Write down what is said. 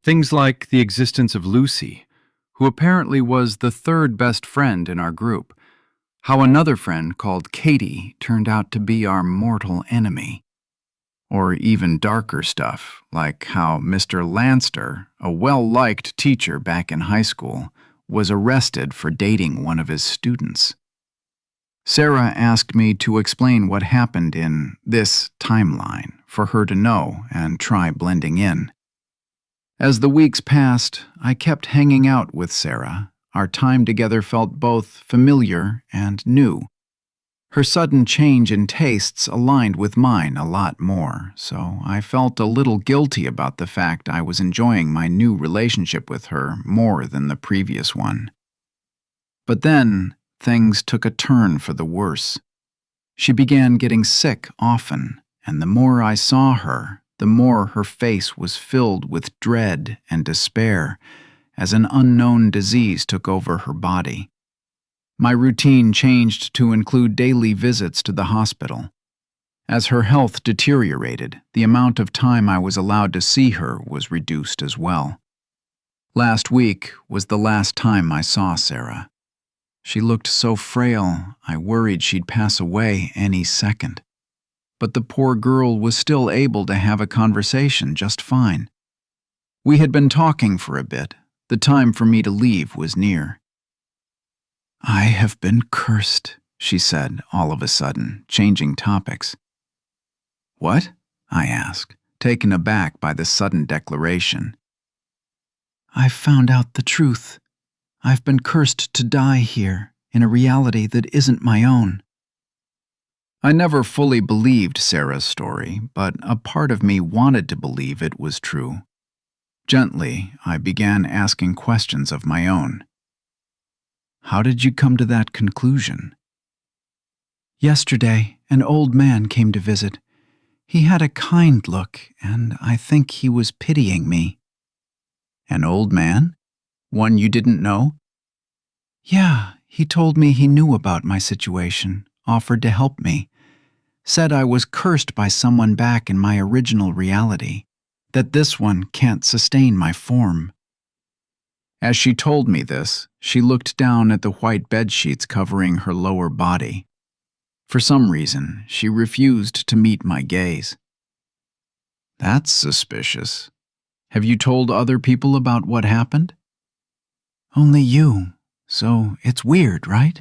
Things like the existence of Lucy, who apparently was the third best friend in our group, how another friend called Katie turned out to be our mortal enemy. Or even darker stuff, like how Mr. Lanster, a well-liked teacher back in high school, was arrested for dating one of his students. Sarah asked me to explain what happened in this timeline for her to know and try blending in. As the weeks passed, I kept hanging out with Sarah. Our time together felt both familiar and new. Her sudden change in tastes aligned with mine a lot more, so I felt a little guilty about the fact I was enjoying my new relationship with her more than the previous one. But then, things took a turn for the worse. She began getting sick often, and the more I saw her, the more her face was filled with dread and despair as an unknown disease took over her body. My routine changed to include daily visits to the hospital. As her health deteriorated, the amount of time I was allowed to see her was reduced as well. Last week was the last time I saw Sarah. She looked so frail, I worried she'd pass away any second. But the poor girl was still able to have a conversation just fine. We had been talking for a bit. The time for me to leave was near. "I have been cursed," she said, all of a sudden, changing topics. "What?" I asked, taken aback by the sudden declaration. "I've found out the truth. I've been cursed to die here, in a reality that isn't my own." I never fully believed Sarah's story, but a part of me wanted to believe it was true. Gently, I began asking questions of my own. "How did you come to that conclusion?" "Yesterday, an old man came to visit. He had a kind look, and I think he was pitying me." "An old man? One you didn't know?" "Yeah, he told me he knew about my situation, offered to help me, said I was cursed by someone back in my original reality, that this one can't sustain my form." As she told me this, she looked down at the white bedsheets covering her lower body. For some reason, she refused to meet my gaze. "That's suspicious. Have you told other people about what happened?" "Only you, so it's weird, right?"